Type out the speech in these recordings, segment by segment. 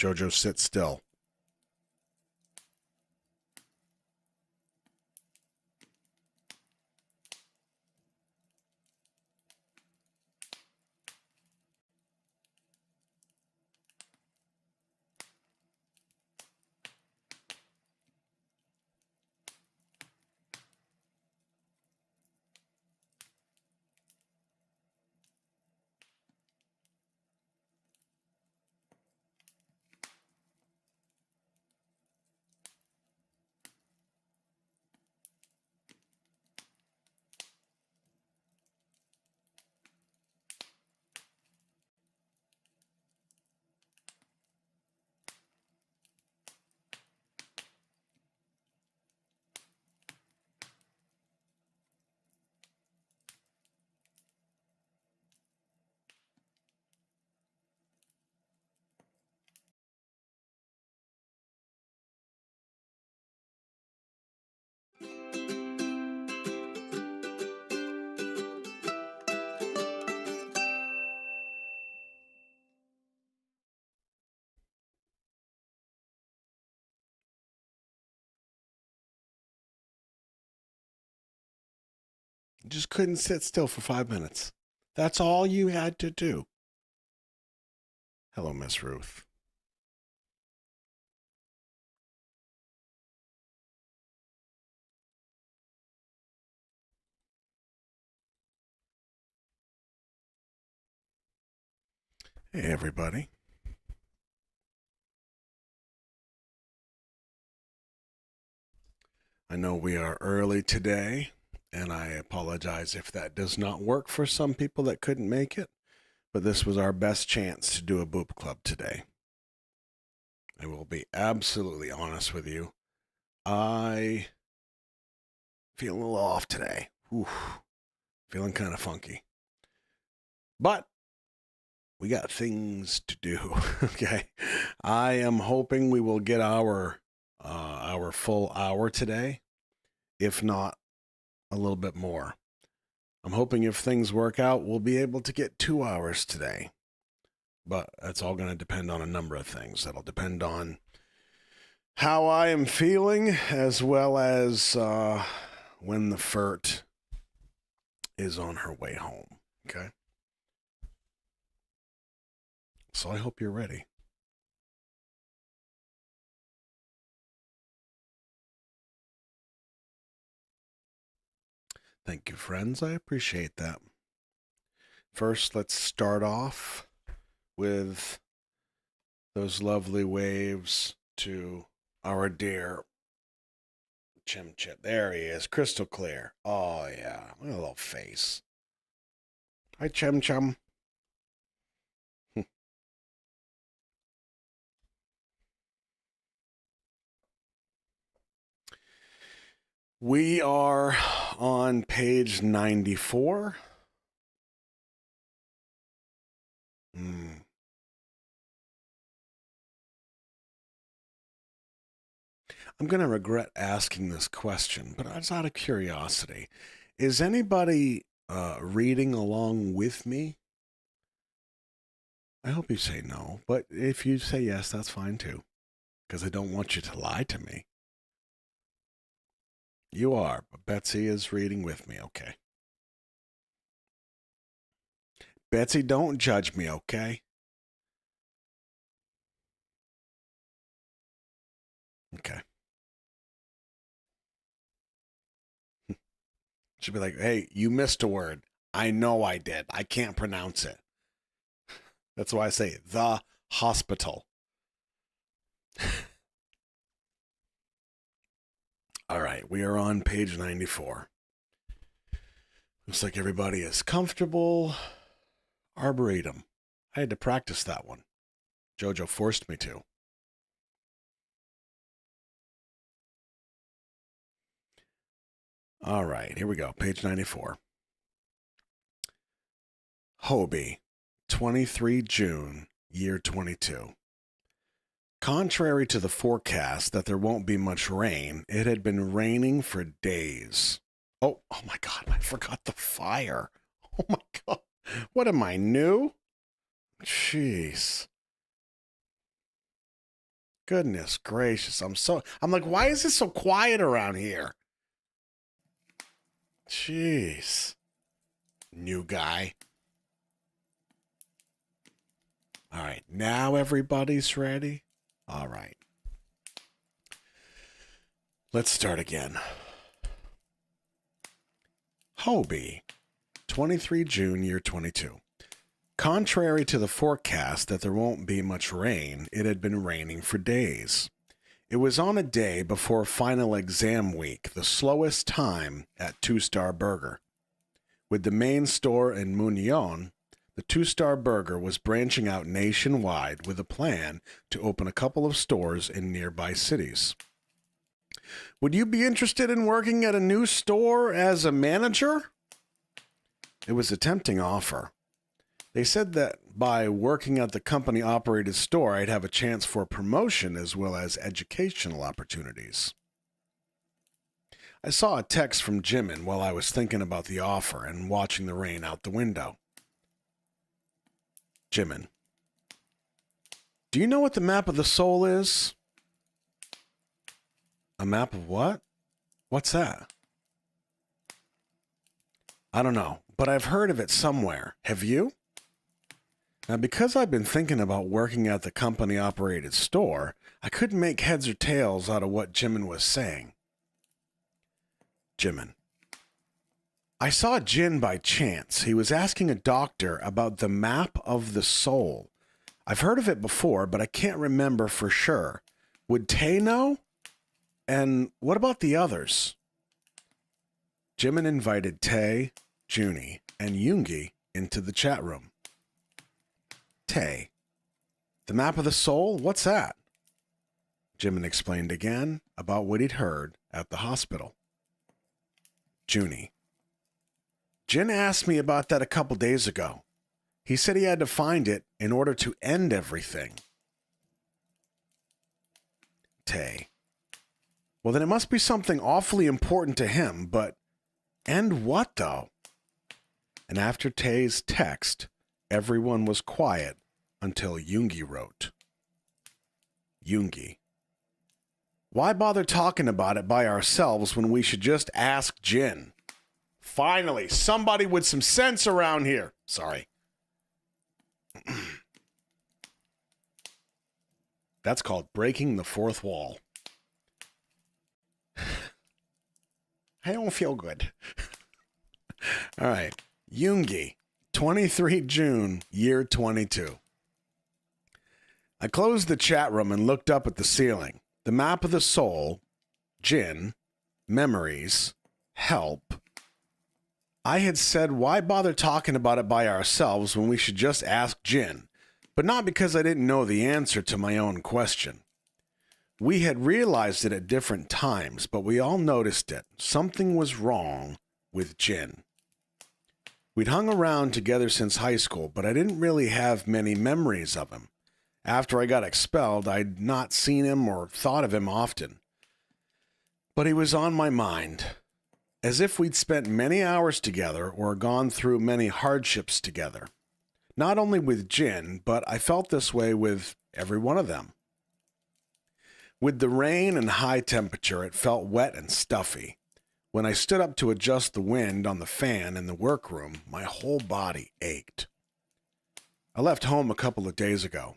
Jojo, sit still. You just couldn't sit still for 5 minutes. That's all you had to do. Hello, Miss Ruth. Hey, everybody. I know we are early today, and I apologize if that does not work for some people that couldn't make it, but this was our best chance to do a boop club today. I will be absolutely honest with you. I feel a little off today. Feeling kind of funky. But we got things to do. Okay. I am hoping we will get our full hour today, if not a little bit more. I'm hoping if things work out, we'll be able to get 2 hours today. But that's all going to depend on a number of things. That'll depend on how I am feeling, as well as when the FERT is on her way home. Okay. So I hope you're ready. Thank you, friends. I appreciate that. First, let's start off with those lovely waves to our dear Chim Chip. There he is, crystal clear. Oh, yeah. Look at a little face. Hi, Chim Chum. We are on page 94. I'm going to regret asking this question, but it's out of curiosity. Is anybody reading along with me? I hope you say no, but if you say yes, that's fine too, because I don't want you to lie to me. You are, but Betsy is reading with me, okay? Betsy, don't judge me, okay? Okay. She'll be like, hey, you missed a word. I know I did. I can't pronounce it. That's why I say the hospital. All right, we are on page 94. Looks like everybody is comfortable. Arboretum. I had to practice that one. Jojo forced me to. All right, here we go. Page 94. Hobie, 23 June, year 22. Contrary to the forecast that there won't be much rain, it had been raining for days. Oh my God, I forgot the fire. Oh my God. What am I, new? Jeez. Goodness gracious. I'm like, why is it so quiet around here? Jeez. New guy. All right. Now everybody's ready. All right. Let's start again. Hobie, 23 June, year 22. Contrary to the forecast that there won't be much rain, it had been raining for days. It was on a day before final exam week, the slowest time at Two Star Burger. With the main store in Munyon, the Two Star Burger was branching out nationwide with a plan to open a couple of stores in nearby cities. Would you be interested in working at a new store as a manager? It was a tempting offer. They said that by working at the company-operated store, I'd have a chance for promotion as well as educational opportunities. I saw a text from Jimin while I was thinking about the offer and watching the rain out the window. Jimin, do you know what the map of the soul is? A map of what? What's that? I don't know, but I've heard of it somewhere. Have you? Now, because I've been thinking about working at the company-operated store, I couldn't make heads or tails out of what Jimin was saying. Jimin, I saw Jin by chance. He was asking a doctor about the map of the soul. I've heard of it before, but I can't remember for sure. Would Tae know? And what about the others? Jimin invited Tae, Junie, and Yoongi into the chat room. Tae, the map of the soul? What's that? Jimin explained again about what he'd heard at the hospital. Junie, Jin asked me about that a couple days ago. He said he had to find it in order to end everything. Tae, well, then it must be something awfully important to him, but end what, though? And after Tae's text, everyone was quiet until Yoongi wrote. Yoongi, why bother talking about it by ourselves when we should just ask Jin? Finally, somebody with some sense around here. Sorry. That's called breaking the fourth wall. I don't feel good. All right. Yoongi, 23 June, year 22. I closed the chat room and looked up at the ceiling. The map of the soul, Jin, memories, help. I had said, why bother talking about it by ourselves when we should just ask Jin, but not because I didn't know the answer to my own question. We had realized it at different times, but we all noticed it. Something was wrong with Jin. We'd hung around together since high school, but I didn't really have many memories of him. After I got expelled, I'd not seen him or thought of him often. But he was on my mind, as if we'd spent many hours together or gone through many hardships together. Not only with Jin, but I felt this way with every one of them. With the rain and high temperature, it felt wet and stuffy. When I stood up to adjust the wind on the fan in the workroom, my whole body ached. I left home a couple of days ago.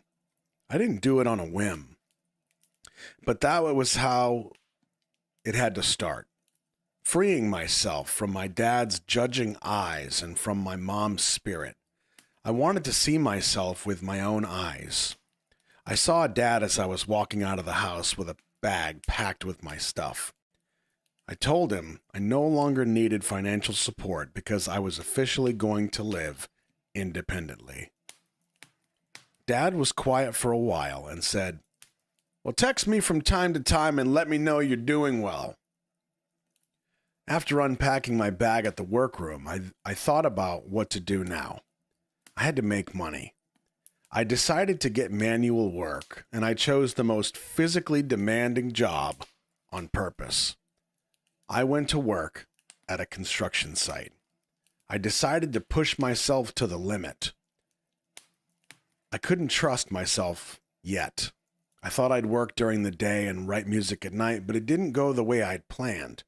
I didn't do it on a whim. But that was how it had to start. Freeing myself from my dad's judging eyes and from my mom's spirit. I wanted to see myself with my own eyes. I saw Dad as I was walking out of the house with a bag packed with my stuff. I told him I no longer needed financial support because I was officially going to live independently. Dad was quiet for a while and said, well, text me from time to time and let me know you're doing well. After unpacking my bag at the workroom, I thought about what to do now. I had to make money. I decided to get manual work, and I chose the most physically demanding job on purpose. I went to work at a construction site. I decided to push myself to the limit. I couldn't trust myself yet. I thought I'd work during the day and write music at night, but it didn't go the way I'd planned.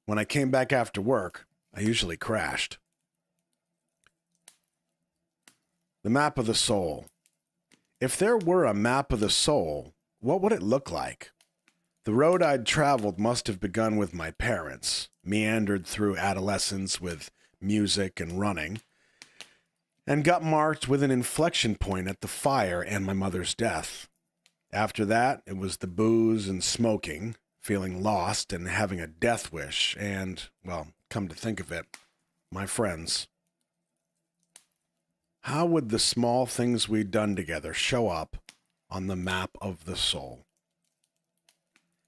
When I came back after work, I usually crashed. The map of the soul. If there were a map of the soul, what would it look like? The road I'd traveled must have begun with my parents, meandered through adolescence with music and running, and got marked with an inflection point at the fire and my mother's death. After that, it was the booze and smoking, feeling lost and having a death wish, and, well, come to think of it, my friends. How would the small things we'd done together show up on the map of the soul?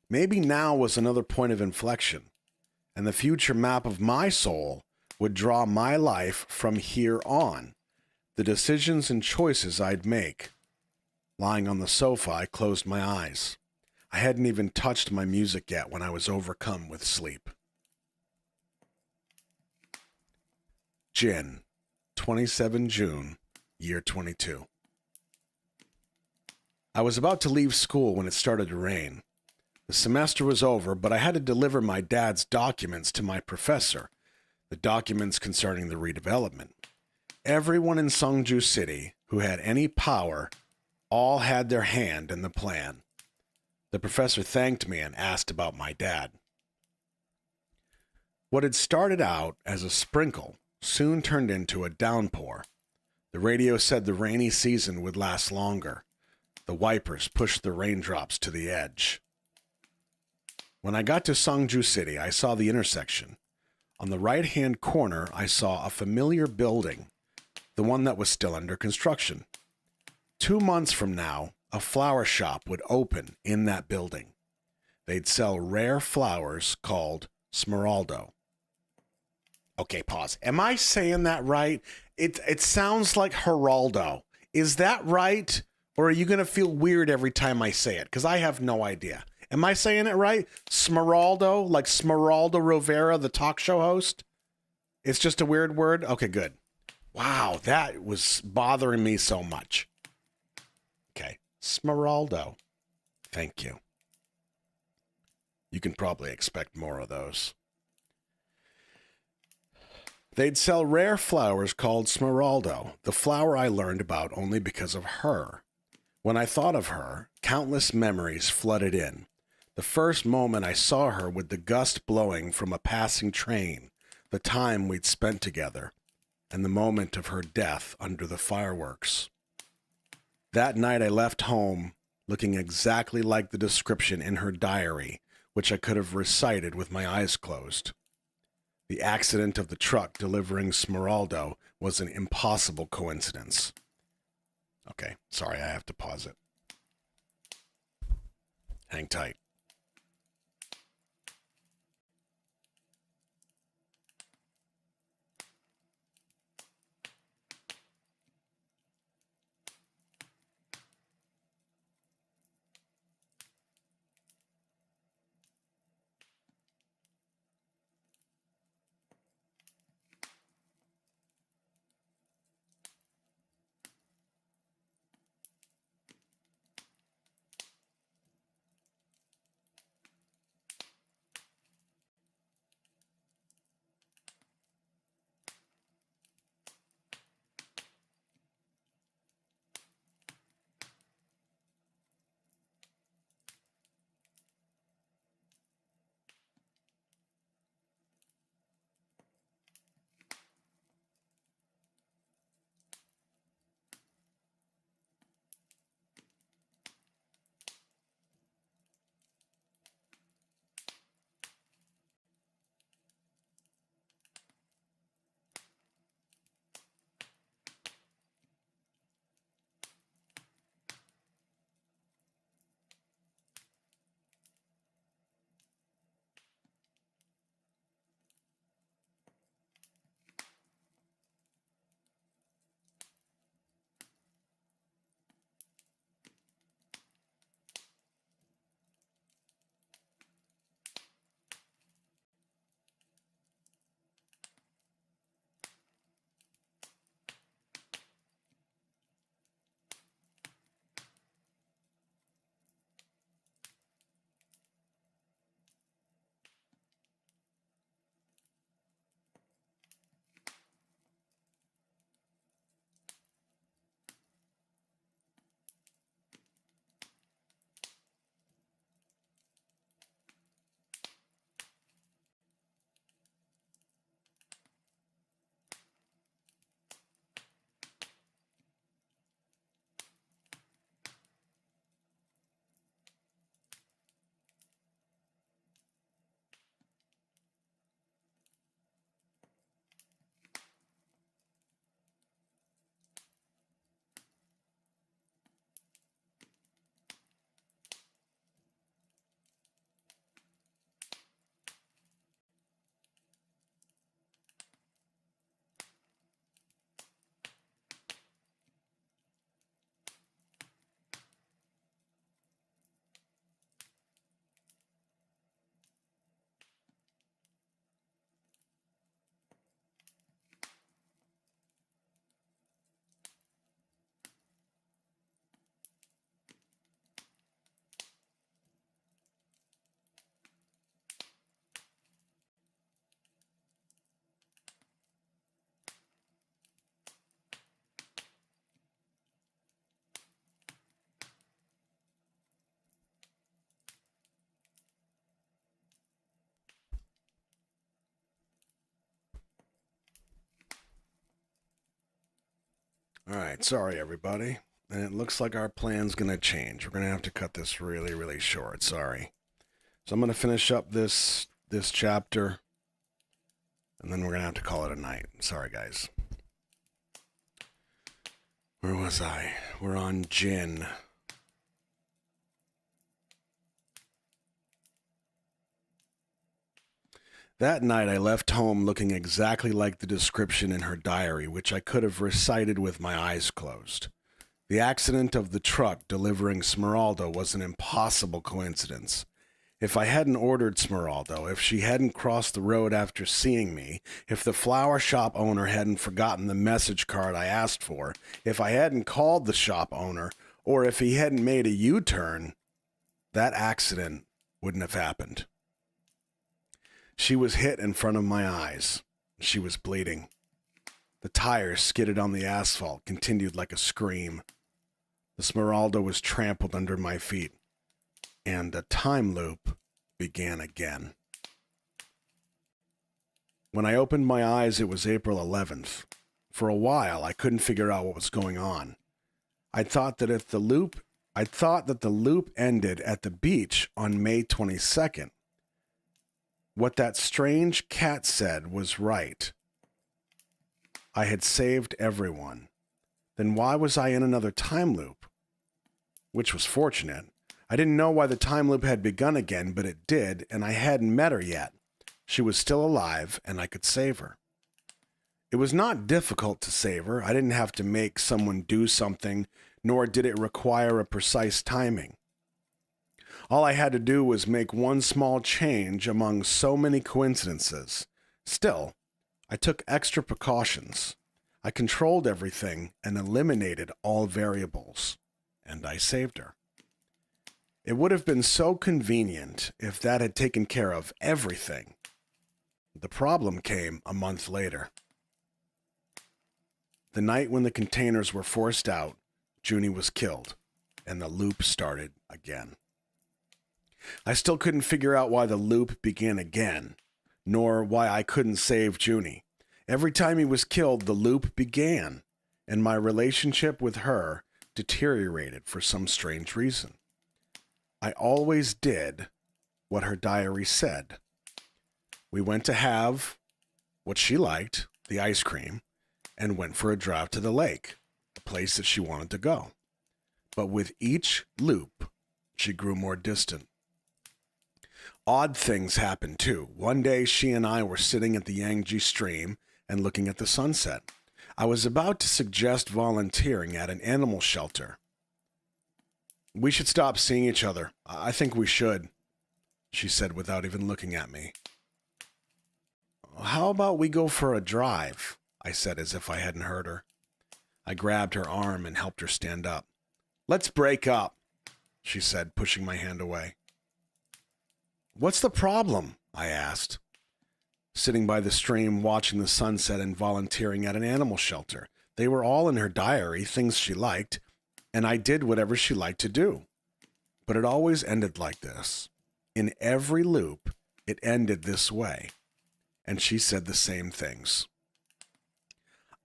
Maybe now was another point of inflection, and the future map of my soul would draw my life from here on, the decisions and choices I'd make. Lying on the sofa, I closed my eyes. I hadn't even touched my music yet when I was overcome with sleep. Jin, 27 June, year 22. I was about to leave school when it started to rain. The semester was over, but I had to deliver my dad's documents to my professor, the documents concerning the redevelopment. Everyone in Sungju City who had any power all had their hand in the plan. The professor thanked me and asked about my dad. What had started out as a sprinkle soon turned into a downpour. The radio said the rainy season would last longer. The wipers pushed the raindrops to the edge. When I got to Sungju City, I saw the intersection. On the right-hand corner, I saw a familiar building, the one that was still under construction. 2 months from now, a flower shop would open in that building. They'd sell rare flowers called Smeraldo. Okay, pause. Am I saying that right? It sounds like Geraldo. Is that right? Or are you going to feel weird every time I say it? Because I have no idea. Am I saying it right? Smeraldo, like Smeraldo Rivera, the talk show host? It's just a weird word? Okay, good. Wow, that was bothering me so much. Okay, Smeraldo. Thank you. You can probably expect more of those. They'd sell rare flowers called Smeraldo, the flower I learned about only because of her. When I thought of her, countless memories flooded in. The first moment I saw her with the gust blowing from a passing train, the time we'd spent together, and the moment of her death under the fireworks. That night I left home looking exactly like the description in her diary, which I could have recited with my eyes closed. The accident of the truck delivering Smeraldo was an impossible coincidence. Okay, sorry, I have to pause it. Hang tight. All right, sorry everybody. And it looks like our plan's going to change. We're going to have to cut this really, really short. Sorry. So I'm going to finish up this chapter, and then we're going to have to call it a night. Sorry, guys. Where was I? We're on Jin. That night, I left home looking exactly like the description in her diary, which I could have recited with my eyes closed. The accident of the truck delivering Smeralda was an impossible coincidence. If I hadn't ordered Smeralda, if she hadn't crossed the road after seeing me, if the flower shop owner hadn't forgotten the message card I asked for, if I hadn't called the shop owner, or if he hadn't made a U-turn, that accident wouldn't have happened. She was hit in front of my eyes. She was bleeding. The tires skidded on the asphalt, continued like a scream. The Smeralda was trampled under my feet, and the time loop began again. When I opened my eyes, it was April 11th. For a while, I couldn't figure out what was going on. I thought that the loop ended at the beach on May 22nd. What that strange cat said was right. I had saved everyone. Then why was I in another time loop? Which was fortunate. I didn't know why the time loop had begun again, but it did, and I hadn't met her yet. She was still alive, and I could save her. It was not difficult to save her. I didn't have to make someone do something, nor did it require a precise timing. All I had to do was make one small change among so many coincidences. Still, I took extra precautions. I controlled everything and eliminated all variables, and I saved her. It would have been so convenient if that had taken care of everything. The problem came a month later. The night when the containers were forced out, Junie was killed, and the loop started again. I still couldn't figure out why the loop began again, nor why I couldn't save Junie. Every time he was killed, the loop began, and my relationship with her deteriorated for some strange reason. I always did what her diary said. We went to have what she liked, the ice cream, and went for a drive to the lake, a place that she wanted to go. But with each loop, she grew more distant. Odd things happened, too. One day, she and I were sitting at the Yangtze Stream and looking at the sunset. I was about to suggest volunteering at an animal shelter. We should stop seeing each other. I think we should, she said without even looking at me. How about we go for a drive? I said as if I hadn't heard her. I grabbed her arm and helped her stand up. Let's break up, she said, pushing my hand away. What's the problem? I asked. Sitting by the stream, watching the sunset and volunteering at an animal shelter. They were all in her diary, things she liked, and I did whatever she liked to do. But it always ended like this. In every loop, it ended this way. And she said the same things.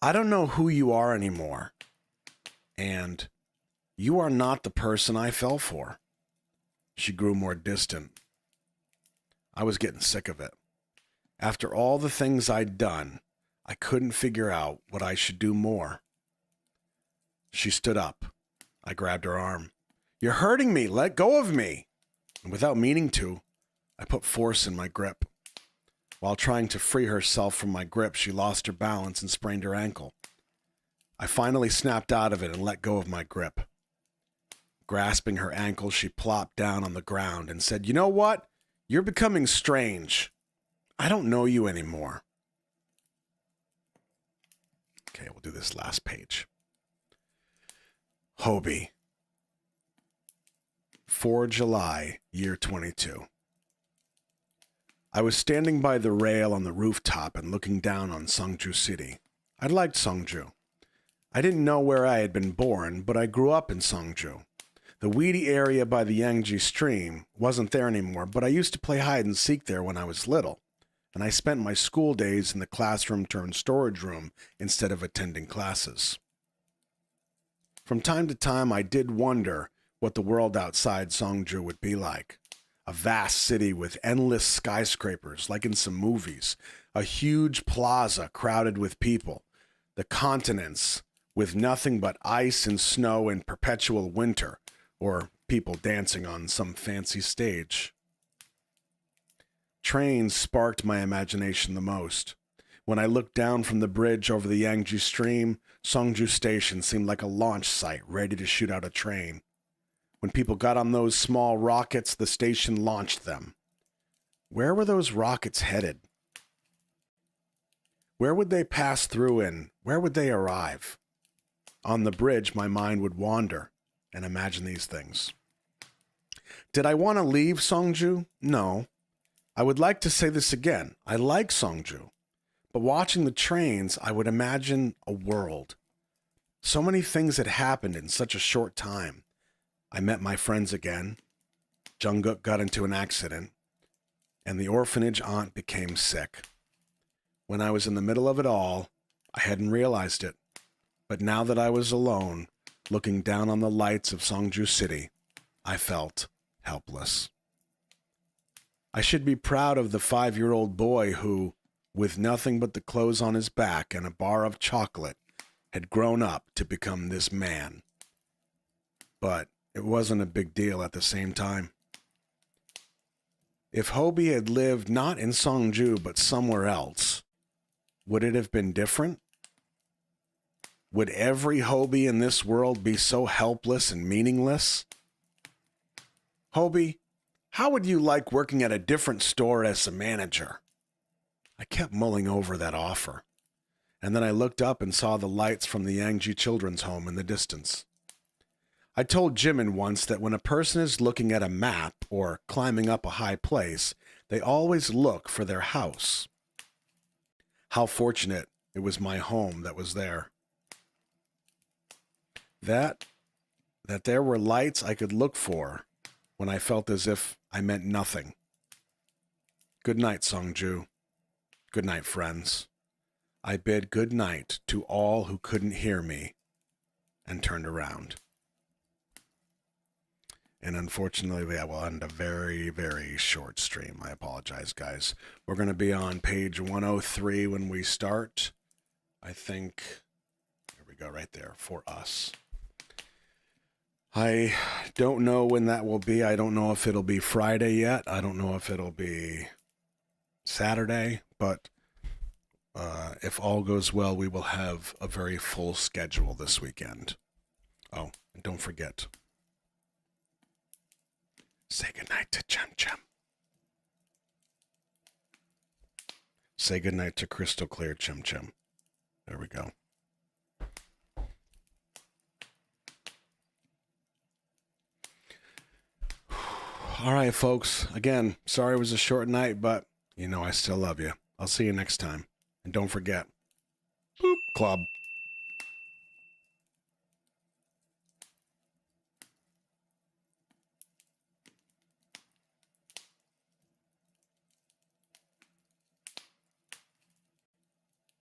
I don't know who you are anymore. And you are not the person I fell for. She grew more distant. I was getting sick of it. After all the things I'd done, I couldn't figure out what I should do more. She stood up. I grabbed her arm. You're hurting me. Let go of me. And without meaning to, I put force in my grip. While trying to free herself from my grip, she lost her balance and sprained her ankle. I finally snapped out of it and let go of my grip. Grasping her ankle, she plopped down on the ground and said, You know what? You're becoming strange. I don't know you anymore. Okay, we'll do this last page. Hobie. 4 July, year 22. I was standing by the rail on the rooftop and looking down on Songju City. I liked Songju. I didn't know where I had been born, but I grew up in Songju. The weedy area by the Yangtze Stream wasn't there anymore, but I used to play hide and seek there when I was little, and I spent my school days in the classroom turned storage room instead of attending classes. From time to time, I did wonder what the world outside Songju would be like. A vast city with endless skyscrapers, like in some movies. A huge plaza crowded with people. The continents with nothing but ice and snow in perpetual winter, or people dancing on some fancy stage. Trains sparked my imagination the most. When I looked down from the bridge over the Yangtze Stream, Songju Station seemed like a launch site ready to shoot out a train. When people got on those small rockets, the station launched them. Where were those rockets headed? Where would they pass through and where would they arrive? On the bridge, my mind would wander and imagine these things. Did I want to leave Songju? No. I would like to say this again. I like Songju. But watching the trains, I would imagine a world. So many things had happened in such a short time. I met my friends again. Jungkook got into an accident. And the orphanage aunt became sick. When I was in the middle of it all, I hadn't realized it. But now that I was alone, looking down on the lights of Songju City, I felt helpless. I should be proud of the 5-year-old boy who, with nothing but the clothes on his back and a bar of chocolate, had grown up to become this man. But it wasn't a big deal at the same time. If Hobie had lived not in Songju but somewhere else, would it have been different? Would every Hobie in this world be so helpless and meaningless? Hobie, how would you like working at a different store as a manager? I kept mulling over that offer, and then I looked up and saw the lights from the Yangji Children's Home in the distance. I told Jimin once that when a person is looking at a map or climbing up a high place, they always look for their house. How fortunate it was my home that was there. That there were lights I could look for when I felt as if I meant nothing. Good night, Songju. Good night, friends. I bid good night to all who couldn't hear me and turned around. And unfortunately, that will end a very, very short stream. I apologize, guys. We're going to be on page 103 when we start. I think, here we go, right there, for us. I don't know when that will be. I don't know if it'll be Friday yet. I don't know if it'll be Saturday, but if all goes well, we will have a very full schedule this weekend. Oh, and don't forget, say goodnight to Chum Chum. Say goodnight to Crystal Clear Chum Chum. There we go. All right, folks. Again, sorry it was a short night, but you know I still love you. I'll see you next time. And don't forget, Boop Club.